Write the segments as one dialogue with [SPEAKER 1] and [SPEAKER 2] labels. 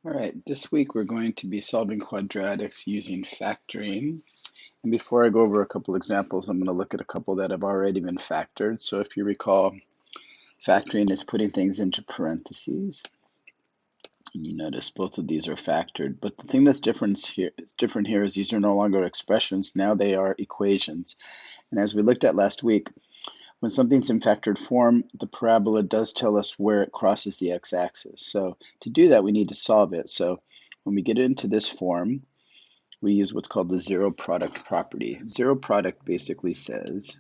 [SPEAKER 1] All right, this week we're going to be solving quadratics using factoring. And before I go over a couple examples, I'm going to look at a couple that have already been factored. So if you recall, factoring is putting things into parentheses. And you notice both of these are factored. But the thing that's different here is these are no longer expressions. Now they are equations. And as we looked at last week, when something's in factored form, the parabola does tell us where it crosses the x-axis. So to do that, we need to solve it. So when we get it into this form, we use what's called the zero product property. Zero product basically says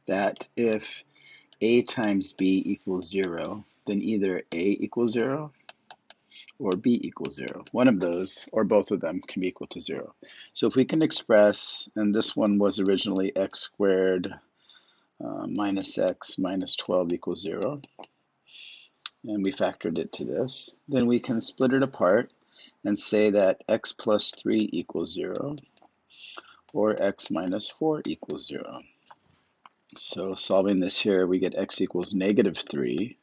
[SPEAKER 1] that if a times b equals 0, then either a equals 0 or b equals 0. One of those, or both of them, can be equal to 0. So if we can express, and this one was originally x squared minus x minus 12 equals 0, and we factored it to this, then we can split it apart and say that x plus 3 equals 0, or x minus 4 equals 0. So solving this here, we get x equals negative 3,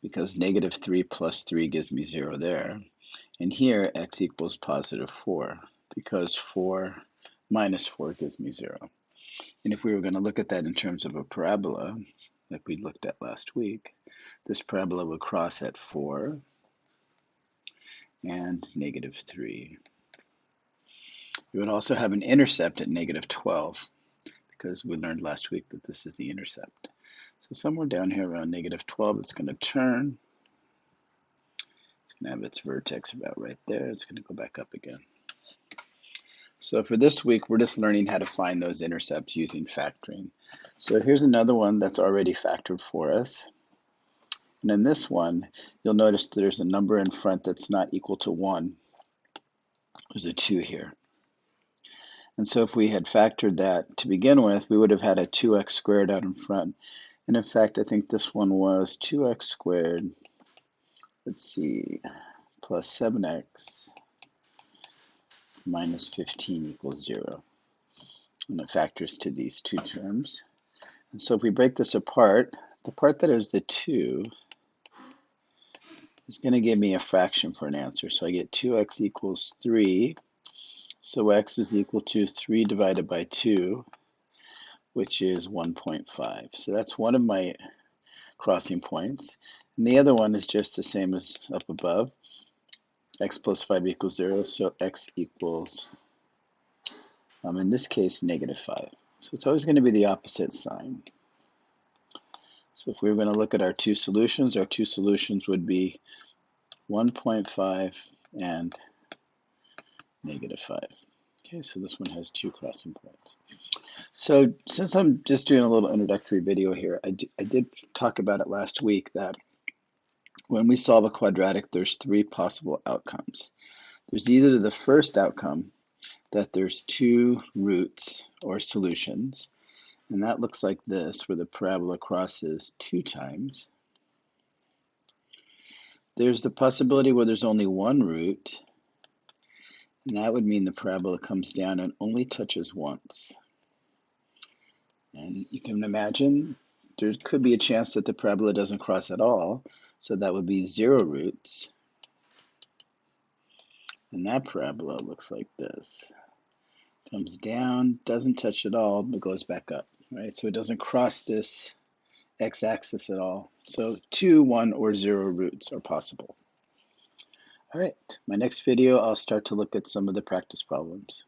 [SPEAKER 1] because negative 3 plus 3 gives me 0 there. And here, x equals positive 4, because 4 minus 4 gives me 0. And if we were going to look at that in terms of a parabola, like we looked at last week, this parabola would cross at 4 and negative 3. We would also have an intercept at negative 12, because we learned last week that this is the intercept. So somewhere down here around negative 12, it's going to turn. It's going to have its vertex about right there. It's going to go back up again. So for this week, we're just learning how to find those intercepts using factoring. So here's another one that's already factored for us. And in this one, you'll notice there's a number in front that's not equal to 1. There's a 2 here. And so if we had factored that to begin with, we would have had a 2x squared out in front. And in fact, I think this one was 2x squared, let's see, plus 7x minus 15 equals 0. And it factors to these two terms. And so if we break this apart, the part that is the 2 is going to give me a fraction for an answer. So I get 2x equals 3. So x is equal to 3 divided by 2, which is 1.5. So that's one of my crossing points. And the other one is just the same as up above. X plus 5 equals 0, so x equals, in this case, negative 5. So it's always going to be the opposite sign. So if we were going to look at our two solutions would be 1.5 and negative 5. Okay, so this one has two crossing points. So since I'm just doing a little introductory video here, I did talk about it last week that when we solve a quadratic, there's three possible outcomes. There's either the first outcome, that there's two roots or solutions, and that looks like this, where the parabola crosses 2 times. There's the possibility where there's only one root, and that would mean the parabola comes down and only touches once. And you can imagine there could be a chance that the parabola doesn't cross at all, so that would be 0 roots. And that parabola looks like this. Comes down, doesn't touch at all, but goes back up, right? So it doesn't cross this x-axis at all. So 2, 1, or 0 roots are possible. All right, my next video, I'll start to look at some of the practice problems.